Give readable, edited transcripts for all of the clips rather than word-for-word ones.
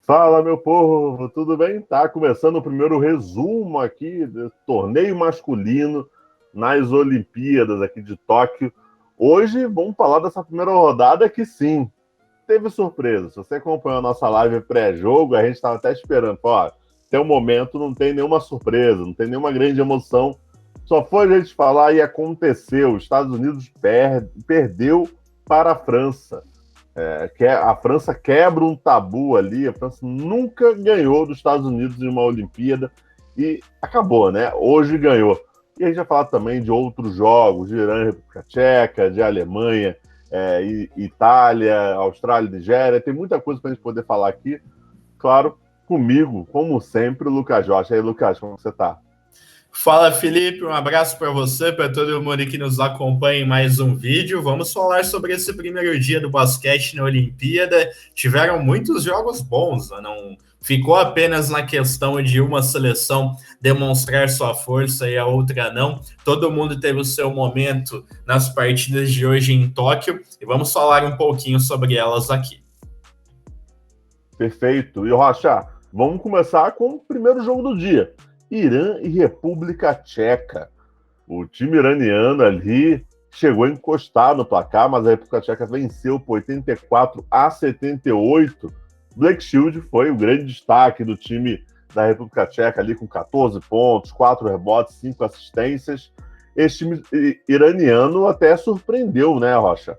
Fala, meu povo, tudo bem? Tá começando o primeiro resumo aqui do torneio masculino nas Olimpíadas aqui de Tóquio. Hoje vamos falar dessa primeira rodada que sim, teve surpresa. Se você acompanhou a nossa live pré-jogo, a gente estava até esperando. Ó, até o momento não tem nenhuma surpresa, não tem nenhuma grande emoção. Só foi a gente falar e aconteceu. Os Estados Unidos perdeu para a França. A França quebra um tabu ali. A França nunca ganhou dos Estados Unidos em uma Olimpíada e acabou, né? Hoje ganhou. E a gente vai falar também de outros jogos, de Irã e República Tcheca, de Alemanha, Itália, Austrália, Nigéria. Tem muita coisa para a gente poder falar aqui. Claro, comigo, como sempre, o Lucas Jorge. E aí, Lucas, como você está? Fala, Felipe, um abraço para você, para todo mundo que nos acompanha em mais um vídeo. Vamos falar sobre esse primeiro dia do basquete na Olimpíada. Tiveram muitos jogos bons, né? Não ficou apenas na questão de uma seleção demonstrar sua força e a outra não. Todo mundo teve o seu momento nas partidas de hoje em Tóquio e vamos falar um pouquinho sobre elas aqui. Perfeito. E, Rocha, vamos começar com o primeiro jogo do dia. Irã e República Tcheca. O time iraniano ali chegou a encostar no placar, mas a República Tcheca venceu por 84-78. Black Shield foi o grande destaque do time da República Tcheca ali com 14 pontos, 4 rebotes, 5 assistências. Esse time iraniano até surpreendeu, né, Rocha?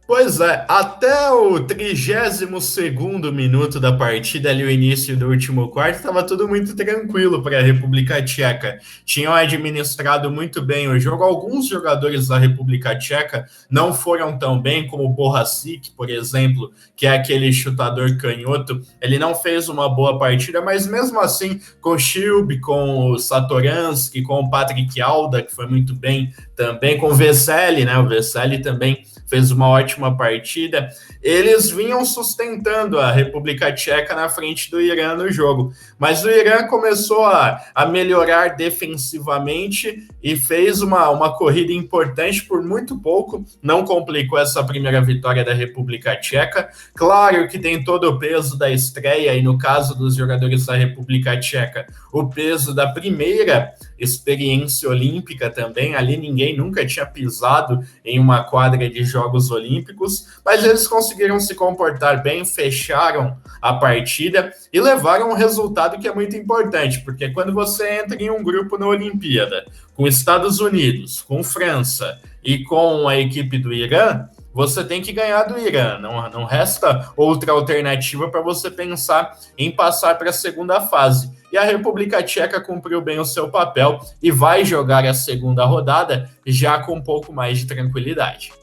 Pois é, até o 32º minuto da partida, ali o início do último quarto, estava tudo muito tranquilo para a República Tcheca. Tinham administrado muito bem o jogo. Alguns jogadores da República Tcheca não foram tão bem, como o Bohasic, por exemplo, que é aquele chutador canhoto. Ele não fez uma boa partida, mas mesmo assim, com o Shilb, com o Satoransky, com o Patrick Alda, que foi muito bem também, com o Vesely, né? O Vesely também fez uma ótima partida. Eles vinham sustentando a República Tcheca na frente do Irã no jogo, mas o Irã começou a melhorar defensivamente e fez uma corrida importante por muito pouco, não complicou essa primeira vitória da República Tcheca. Claro que tem todo o peso da estreia e, no caso dos jogadores da República Tcheca, o peso da primeira experiência olímpica também. Ali ninguém nunca tinha pisado em uma quadra de Jogos Olímpicos, mas eles conseguiram se comportar bem, fecharam a partida e levaram um resultado que é muito importante, porque quando você entra em um grupo na Olimpíada, com Estados Unidos, com França e com a equipe do Irã, você tem que ganhar do Irã. Não resta outra alternativa para você pensar em passar para a segunda fase. E a República Tcheca cumpriu bem o seu papel e vai jogar a segunda rodada já com um pouco mais de tranquilidade.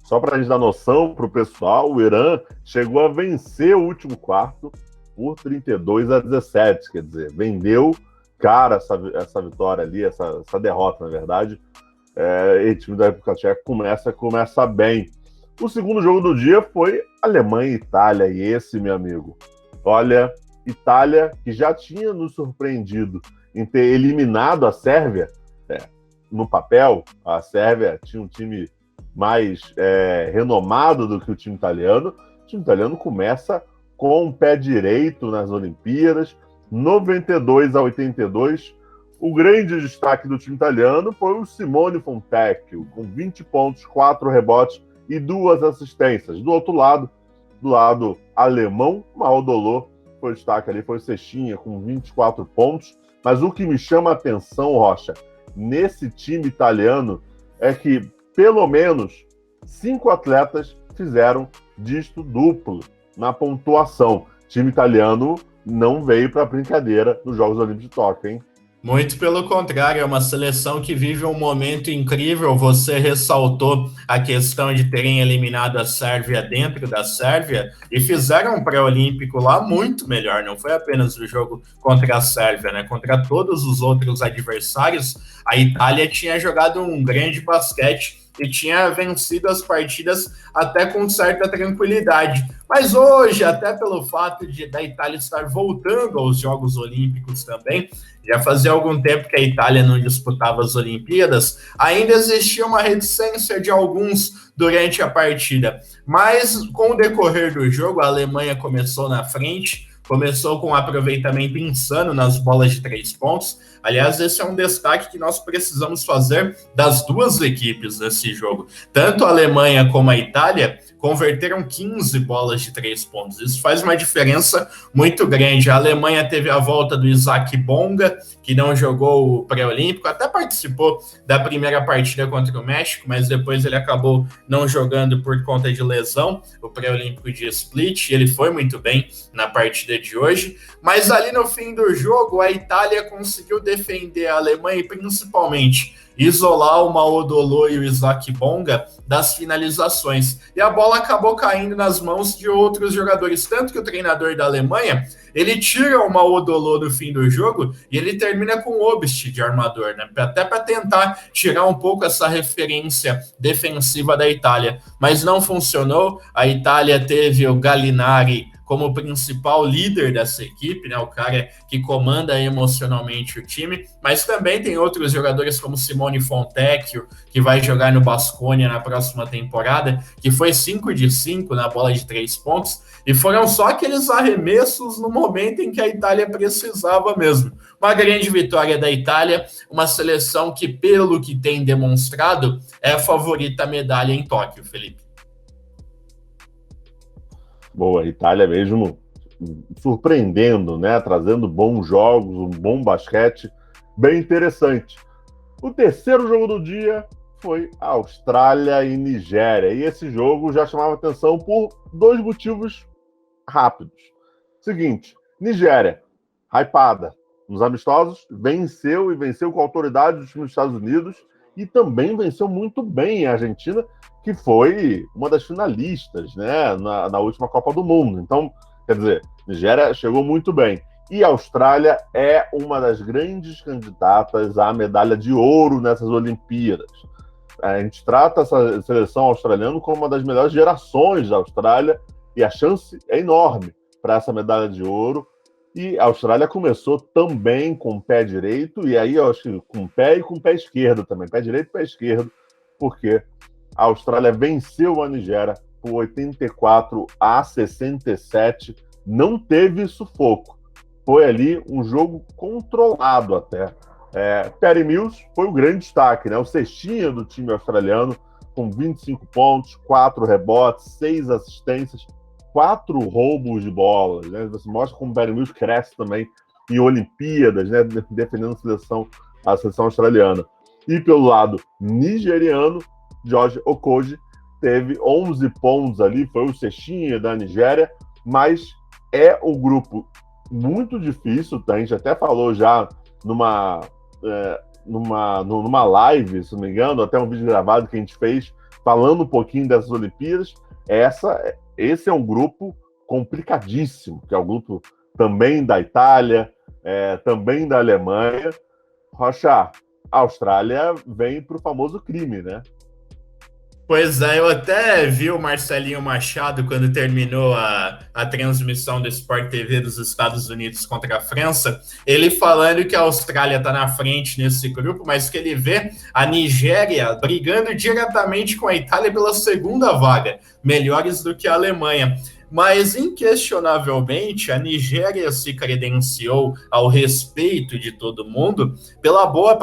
Só para a gente dar noção para o pessoal, o Irã chegou a vencer o último quarto por 32-17, quer dizer, vendeu cara essa vitória ali, essa derrota, na verdade. E o time da República Tcheca começa bem. O segundo jogo do dia foi Alemanha e Itália, e esse, meu amigo, olha, Itália, que já tinha nos surpreendido em ter eliminado a Sérvia, no papel, a Sérvia tinha um time mais renomado do que o time italiano. O time italiano começa com o pé direito nas Olimpíadas, 92-82. O grande destaque do time italiano foi o Simone Fontecchio, com 20 pontos, 4 rebotes e 2 assistências. Do outro lado, do lado alemão, Maodolo foi o destaque ali, foi o Cestinha, com 24 pontos. Mas o que me chama a atenção, Rocha, nesse time italiano, é que pelo menos 5 atletas fizeram dígito duplo na pontuação. O time italiano não veio para brincadeira nos Jogos Olímpicos de Tóquio, hein? Muito pelo contrário, é uma seleção que vive um momento incrível. Você ressaltou a questão de terem eliminado a Sérvia dentro da Sérvia e fizeram um pré-olímpico lá muito melhor. Não foi apenas o jogo contra a Sérvia, né? Contra todos os outros adversários, a Itália tinha jogado um grande basquete e tinha vencido as partidas até com certa tranquilidade. Mas hoje, até pelo fato da Itália estar voltando aos Jogos Olímpicos também, já fazia algum tempo que a Itália não disputava as Olimpíadas, ainda existia uma reticência de alguns durante a partida. Mas com o decorrer do jogo, a Alemanha começou na frente, começou com um aproveitamento insano nas bolas de 3 pontos. Aliás, esse é um destaque que nós precisamos fazer das duas equipes nesse jogo. Tanto a Alemanha como a Itália converteram 15 bolas de 3 pontos. Isso faz uma diferença muito grande. A Alemanha teve a volta do Isaac Bonga, que não jogou o pré-olímpico, até participou da primeira partida contra o México, mas depois ele acabou não jogando por conta de lesão, o pré-olímpico de Split. Ele foi muito bem na partida de hoje, mas ali no fim do jogo, a Itália conseguiu defender a Alemanha e principalmente isolar o Maodolo e o Isaac Bonga das finalizações. E a bola acabou caindo nas mãos de outros jogadores, tanto que o treinador da Alemanha, ele tira o Maodolo no fim do jogo e ele termina com o Obst de armador, né? Até para tentar tirar um pouco essa referência defensiva da Itália. Mas não funcionou. A Itália teve o Gallinari como principal líder dessa equipe, né, o cara que comanda emocionalmente o time, mas também tem outros jogadores como Simone Fontecchio, que vai jogar no Baskonia na próxima temporada, que foi 5 de 5 na bola de 3 pontos, e foram só aqueles arremessos no momento em que a Itália precisava mesmo. Uma grande vitória da Itália, uma seleção que, pelo que tem demonstrado, é a favorita à medalha em Tóquio, Felipe. Boa, a Itália mesmo surpreendendo, né? Trazendo bons jogos, um bom basquete, bem interessante. O terceiro jogo do dia foi Austrália e Nigéria. E esse jogo já chamava atenção por dois motivos rápidos. Seguinte, Nigéria, hypada nos amistosos, venceu com autoridade dos times dos Estados Unidos e também venceu muito bem a Argentina, que foi uma das finalistas, né, na última Copa do Mundo. Então, quer dizer, Nigéria chegou muito bem. E a Austrália é uma das grandes candidatas à medalha de ouro nessas Olimpíadas. A gente trata essa seleção australiana como uma das melhores gerações da Austrália e a chance é enorme para essa medalha de ouro. E a Austrália começou também com o pé direito, e aí eu acho que com o pé e com o pé esquerdo também. Pé direito e pé esquerdo, porque a Austrália venceu a Nigéria por 84-67, não teve sufoco. Foi ali um jogo controlado até. Perry Mills foi o grande destaque, né? O cestinha do time australiano, com 25 pontos, 4 rebotes, 6 assistências, 4 roubos de bola, né? Você mostra como o Perry Mills cresce também em Olimpíadas, né? Defendendo a seleção australiana. E pelo lado nigeriano, George Okoji teve 11 pontos ali, foi o cestinha da Nigéria, mas é um grupo muito difícil, tá? A gente até falou já numa live, se não me engano, até um vídeo gravado que a gente fez falando um pouquinho dessas Olimpíadas. Esse é um grupo complicadíssimo, que é o grupo também da Itália, também da Alemanha. Rocha, a Austrália vem para o famoso crime, né? Pois é, eu até vi o Marcelinho Machado quando terminou a transmissão do Sport TV dos Estados Unidos contra a França, ele falando que a Austrália está na frente nesse grupo, mas que ele vê a Nigéria brigando diretamente com a Itália pela segunda vaga, melhores do que a Alemanha. Mas, inquestionavelmente, a Nigéria se credenciou ao respeito de todo mundo pela boa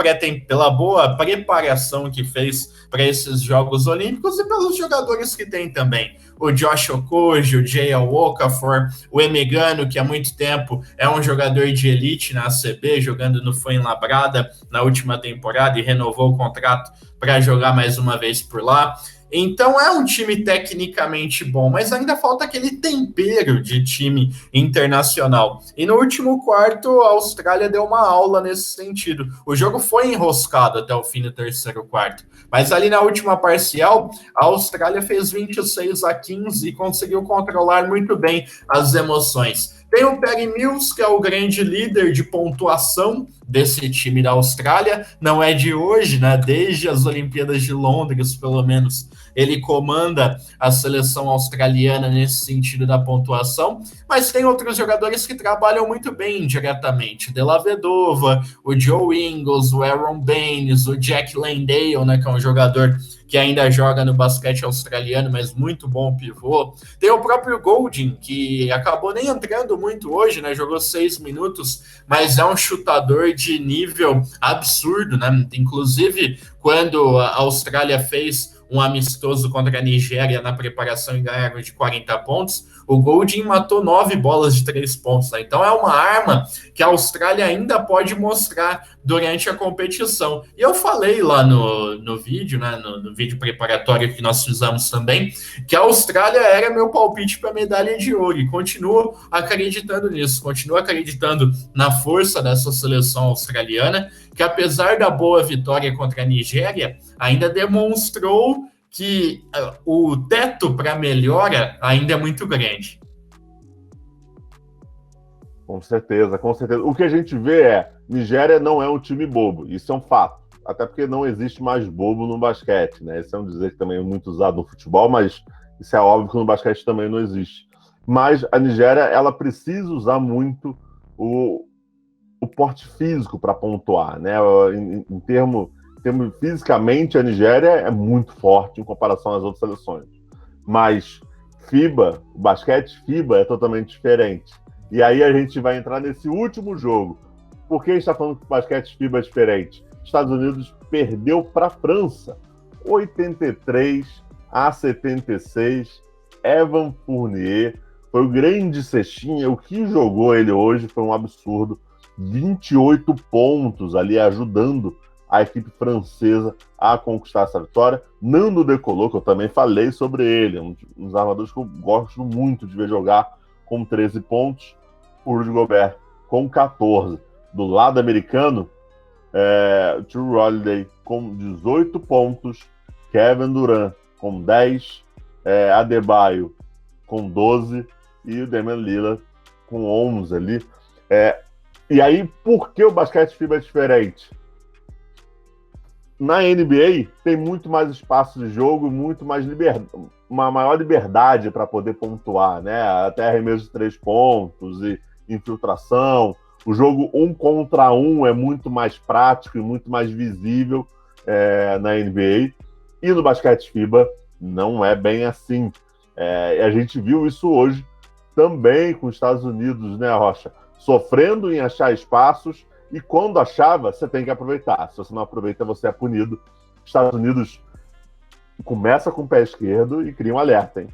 preparação que fez para esses Jogos Olímpicos e pelos jogadores que tem também. O Josh Okoji, o Jay Okafor, o Emegano, que há muito tempo é um jogador de elite na ACB, jogando no Fuenlabrada na última temporada e renovou o contrato para jogar mais uma vez por lá. Então é um time tecnicamente bom, mas ainda falta aquele tempero de time internacional. E no último quarto, a Austrália deu uma aula nesse sentido. O jogo foi enroscado até o fim do terceiro quarto, mas ali na última parcial, a Austrália fez 26-15 e conseguiu controlar muito bem as emoções. Tem o Perry Mills, que é o grande líder de pontuação desse time da Austrália, não é de hoje, né? Desde as Olimpíadas de Londres, pelo menos, ele comanda a seleção australiana nesse sentido da pontuação, mas tem outros jogadores que trabalham muito bem diretamente. Della Vedova, o Joe Ingles, o Aaron Baines, o Jack Landale, né, que é um jogador que ainda joga no basquete australiano, mas muito bom pivô. Tem o próprio Golding, que acabou nem entrando muito hoje, né? Jogou 6 minutos, mas é um chutador de nível absurdo, né? Inclusive, quando a Austrália fez um amistoso contra a Nigéria na preparação e ganharam de 40 pontos, o Golding matou 9 bolas de 3 pontos. Né? Então é uma arma que a Austrália ainda pode mostrar durante a competição. E eu falei lá no vídeo, né, no vídeo preparatório que nós fizemos também, que a Austrália era meu palpite para medalha de ouro. E continuo acreditando nisso, continuo acreditando na força dessa seleção australiana, que apesar da boa vitória contra a Nigéria, ainda demonstrou que o teto para melhora ainda é muito grande. Com certeza, com certeza. O que a gente vê Nigéria não é um time bobo, isso é um fato. Até porque não existe mais bobo no basquete, né? Esse é um dizer que também é muito usado no futebol, mas isso é óbvio que no basquete também não existe. Mas a Nigéria, ela precisa usar muito o porte físico para pontuar, né? Em termos fisicamente, a Nigéria é muito forte em comparação às outras seleções. Mas FIBA, o basquete FIBA é totalmente diferente. E aí a gente vai entrar nesse último jogo. Por que a gente está falando que o basquete FIBA é diferente? Estados Unidos perdeu para a França, 83-76. Evan Fournier foi o grande cestinha. O que jogou ele hoje foi um absurdo. 28 pontos ali, ajudando a equipe francesa a conquistar essa vitória. Nando De Colo, que eu também falei sobre ele, um dos armadores que eu gosto muito de ver jogar, com 13 pontos. O Rudy Gobert com 14. Do lado americano, Jrue Holiday com 18 pontos, Kevin Durant com 10, Adebayo com 12 e o Damian Lillard com 11 ali. E aí, por que o basquete FIBA é diferente? Na NBA, tem muito mais espaço de jogo, muito mais uma maior liberdade para poder pontuar, né? Até arremesso de 3 pontos e infiltração. O jogo 1 contra 1 é muito mais prático e muito mais visível na NBA. E no basquete FIBA não é bem assim. A gente viu isso hoje também com os Estados Unidos, né, Rocha? Sofrendo em achar espaços, e quando achava, você tem que aproveitar. Se você não aproveita, você é punido. Estados Unidos começa com o pé esquerdo e cria um alerta, hein?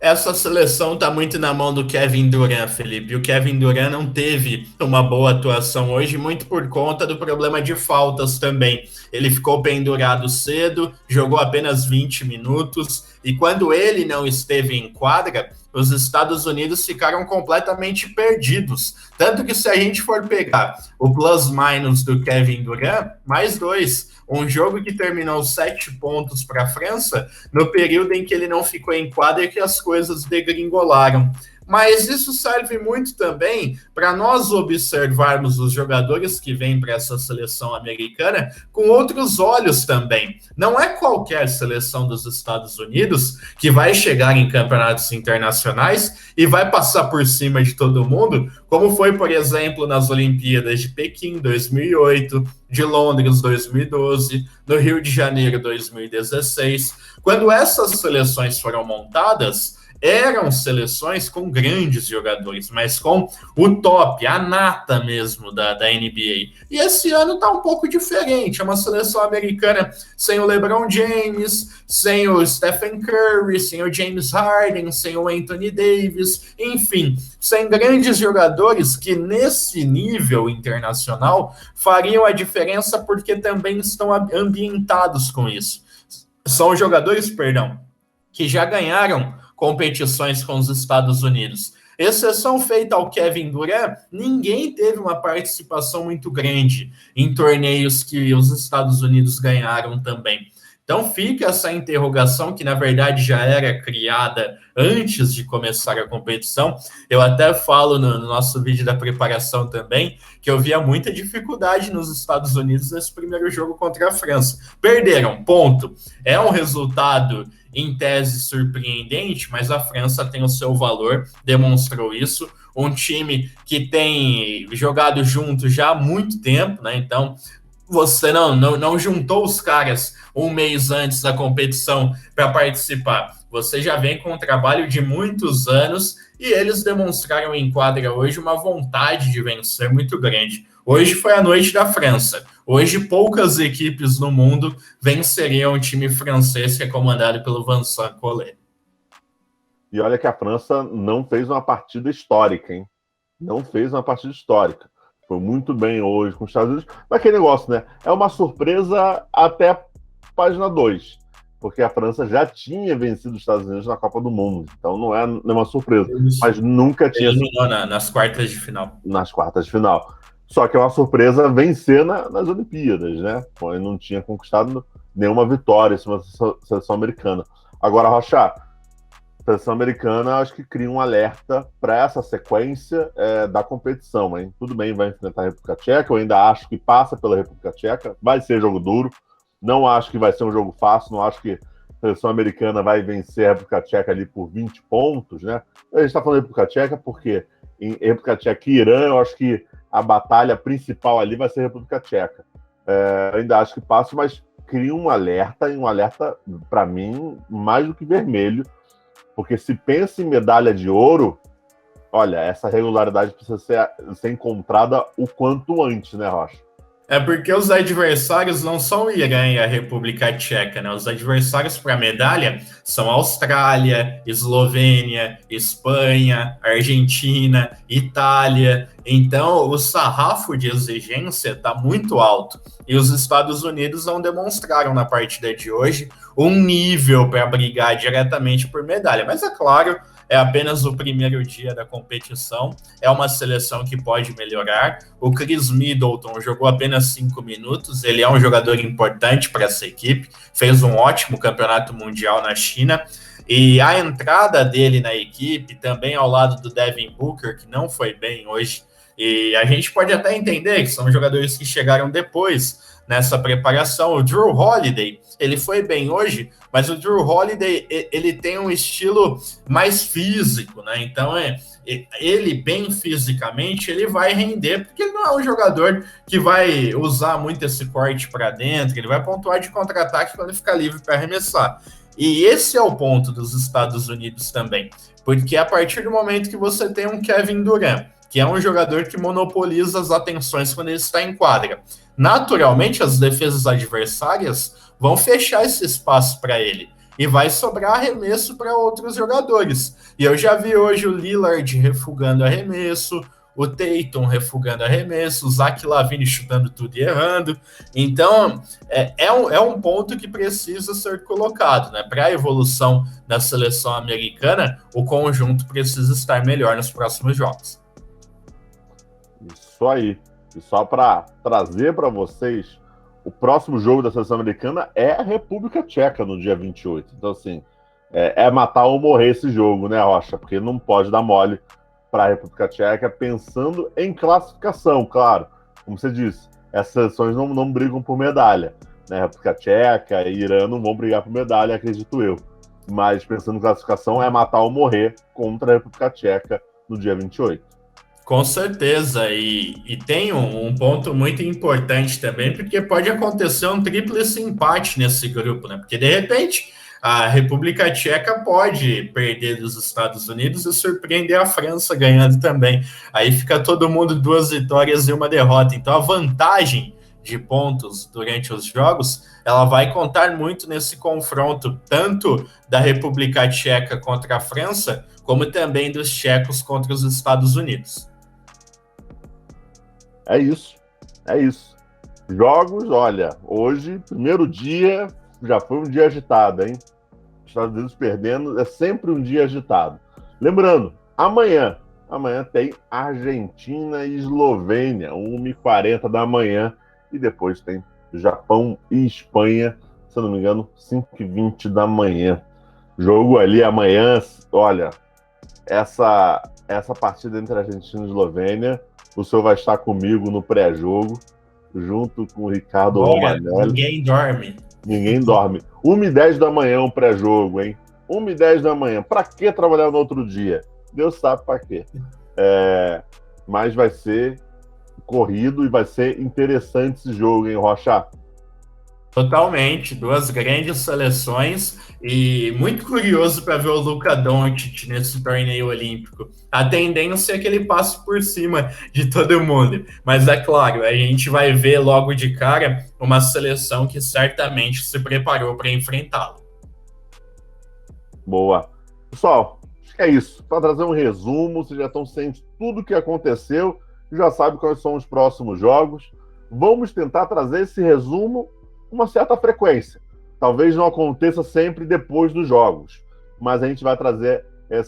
Essa seleção está muito na mão do Kevin Durant, Felipe. O Kevin Durant não teve uma boa atuação hoje, muito por conta do problema de faltas também. Ele ficou pendurado cedo, jogou apenas 20 minutos, e quando ele não esteve em quadra, os Estados Unidos ficaram completamente perdidos. Tanto que se a gente for pegar o plus-minus do Kevin Durant, mais 2. Um jogo que terminou 7 pontos para a França, no período em que ele não ficou em quadra, que as coisas degringolaram. Mas isso serve muito também para nós observarmos os jogadores que vêm para essa seleção americana com outros olhos também. Não é qualquer seleção dos Estados Unidos que vai chegar em campeonatos internacionais e vai passar por cima de todo mundo, como foi, por exemplo, nas Olimpíadas de Pequim 2008, de Londres 2012, no Rio de Janeiro 2016. Quando essas seleções foram montadas, eram seleções com grandes jogadores, mas com o top, a nata mesmo da NBA. E esse ano tá um pouco diferente, é uma seleção americana sem o LeBron James, sem o Stephen Curry, sem o James Harden, sem o Anthony Davis, enfim, sem grandes jogadores que nesse nível internacional fariam a diferença porque também estão ambientados com isso. São jogadores, que já ganharam competições com os Estados Unidos. Exceção feita ao Kevin Durant, ninguém teve uma participação muito grande em torneios que os Estados Unidos ganharam também. Então fica essa interrogação que, na verdade, já era criada antes de começar a competição. Eu até falo no nosso vídeo da preparação também, que eu via muita dificuldade nos Estados Unidos nesse primeiro jogo contra a França. Perderam, ponto. É um resultado, em tese, surpreendente, mas a França tem o seu valor, demonstrou isso. Um time que tem jogado junto já há muito tempo, né? Então, você não juntou os caras um mês antes da competição para participar. Você já vem com um trabalho de muitos anos e eles demonstraram em quadra hoje uma vontade de vencer muito grande. Hoje foi a noite da França. Hoje poucas equipes no mundo venceriam o time francês que é comandado pelo Vincent Collet. E olha que a França não fez uma partida histórica, hein? Não fez uma partida histórica. Foi muito bem hoje com os Estados Unidos. Mas aquele negócio, né? É uma surpresa até a página 2. Porque a França já tinha vencido os Estados Unidos na Copa do Mundo. Então não é uma surpresa. Isso. Mas nunca tinha... Eliminou nas quartas de final. Nas quartas de final. Só que é uma surpresa vencer nas Olimpíadas, né? Ele não tinha conquistado nenhuma vitória em cima da seleção americana. Agora, Rocha, a seleção americana acho que cria um alerta para essa sequência da competição, hein? Tudo bem, vai enfrentar a República Tcheca, eu ainda acho que passa pela República Tcheca, vai ser jogo duro, não acho que vai ser um jogo fácil, não acho que a seleção americana vai vencer a República Tcheca ali por 20 pontos, né? A gente está falando de República Tcheca porque em República Tcheca e Irã, eu acho que a batalha principal ali vai ser a República Tcheca. Eu ainda acho que passa, mas cria um alerta, e um alerta, para mim, mais do que vermelho, porque se pensa em medalha de ouro, olha, essa regularidade precisa ser encontrada o quanto antes, né, Rocha? É porque os adversários não são o Irã e a República Tcheca, né? Os adversários para a medalha são Austrália, Eslovênia, Espanha, Argentina, Itália. Então, o sarrafo de exigência está muito alto. E os Estados Unidos não demonstraram na partida de hoje um nível para brigar diretamente por medalha. Mas é claro, é apenas o primeiro dia da competição, é uma seleção que pode melhorar. O Chris Middleton jogou apenas 5 minutos, ele é um jogador importante para essa equipe, fez um ótimo campeonato mundial na China, e a entrada dele na equipe, também ao lado do Devin Booker, que não foi bem hoje, e a gente pode até entender que são jogadores que chegaram depois nessa preparação. O Jrue Holiday, ele foi bem hoje, mas o Jrue Holiday, ele tem um estilo mais físico, né? Então, ele bem fisicamente, ele vai render, porque ele não é um jogador que vai usar muito esse corte para dentro, ele vai pontuar de contra-ataque quando ficar livre para arremessar. E esse é o ponto dos Estados Unidos também, porque a partir do momento que você tem um Kevin Durant, que é um jogador que monopoliza as atenções quando ele está em quadra, naturalmente as defesas adversárias vão fechar esse espaço para ele e vai sobrar arremesso para outros jogadores. E eu já vi hoje o Lillard refugando arremesso, o Tatum refugando arremesso, o Zach LaVine chutando tudo e errando. Então, é um ponto que precisa ser colocado, né? Para a evolução da seleção americana, o conjunto precisa estar melhor nos próximos jogos. Isso aí. E só para trazer para vocês, o próximo jogo da seleção americana é a República Tcheca no dia 28. Então, assim, é matar ou morrer esse jogo, né, Rocha? Porque não pode dar mole para a República Tcheca, pensando em classificação, claro. Como você disse, essas seleções não brigam por medalha, né? A República Tcheca e Irã não vão brigar por medalha, acredito eu. Mas pensando em classificação, é matar ou morrer contra a República Tcheca no dia 28. Com certeza, e tem um ponto muito importante também, porque pode acontecer um tríplice empate nesse grupo, né? Porque de repente a República Tcheca pode perder dos Estados Unidos e surpreender a França ganhando também. Aí fica todo mundo 2 vitórias e 1 derrota. Então a vantagem de pontos durante os jogos, ela vai contar muito nesse confronto, tanto da República Tcheca contra a França, como também dos tchecos contra os Estados Unidos. É isso. Jogos, olha, hoje, primeiro dia, já foi um dia agitado, hein? Estados Unidos perdendo, é sempre um dia agitado. Lembrando, amanhã tem Argentina e Eslovênia, 1h40 da manhã, e depois tem Japão e Espanha se eu não me engano, 5h20 da manhã. Jogo ali amanhã, olha, essa partida entre Argentina e Eslovênia, o senhor vai estar comigo no pré-jogo, junto com o Ricardo Romanelli. Ninguém dorme. Ninguém dorme. 1h10 da manhã um pré-jogo, hein? 1h10 da manhã. Pra que trabalhar no outro dia? Deus sabe pra quê. Mas vai ser corrido e vai ser interessante esse jogo, hein, Rocha? Totalmente, duas grandes seleções e muito curioso para ver o Luka Doncic nesse torneio olímpico. A tendência é que ele passe por cima de todo mundo, mas é claro, a gente vai ver logo de cara uma seleção que certamente se preparou para enfrentá-lo. Boa. Pessoal, acho que é isso. Para trazer um resumo, vocês já estão cientes de tudo o que aconteceu, já sabem quais são os próximos jogos. Vamos tentar trazer esse resumo uma certa frequência. Talvez não aconteça sempre depois dos jogos, mas a gente vai trazer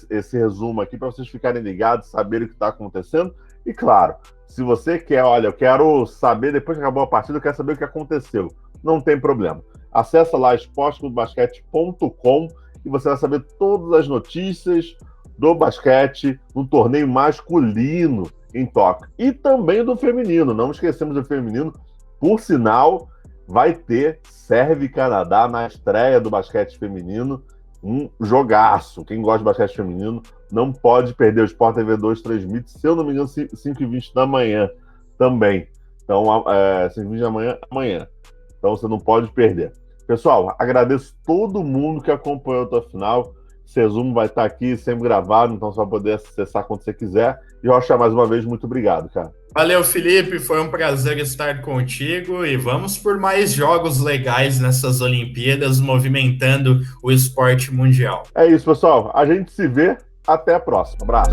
esse resumo aqui para vocês ficarem ligados, saberem o que está acontecendo. E claro, se você quer, olha, eu quero saber, depois que acabou a partida, eu quero saber o que aconteceu. Não tem problema. Acesse lá esporteclubebasquete.com e você vai saber todas as notícias do basquete no torneio masculino em Tóquio. E também do feminino, não esquecemos do feminino. Por sinal, vai ter Sérvia e Canadá na estreia do basquete feminino, um jogaço. Quem gosta de basquete feminino não pode perder. O Sport TV 2 transmite, se eu não me engano, 5h20 da manhã também. Então, 5h20 da manhã, amanhã. Então, você não pode perder. Pessoal, agradeço todo mundo que acompanhou até o final. Esse resumo vai estar aqui sempre gravado, então você vai poder acessar quando você quiser. E Rocha, mais uma vez, muito obrigado, cara. Valeu, Felipe, foi um prazer estar contigo e vamos por mais jogos legais nessas Olimpíadas, movimentando o esporte mundial. É isso, pessoal. A gente se vê. Até a próxima. Abraço.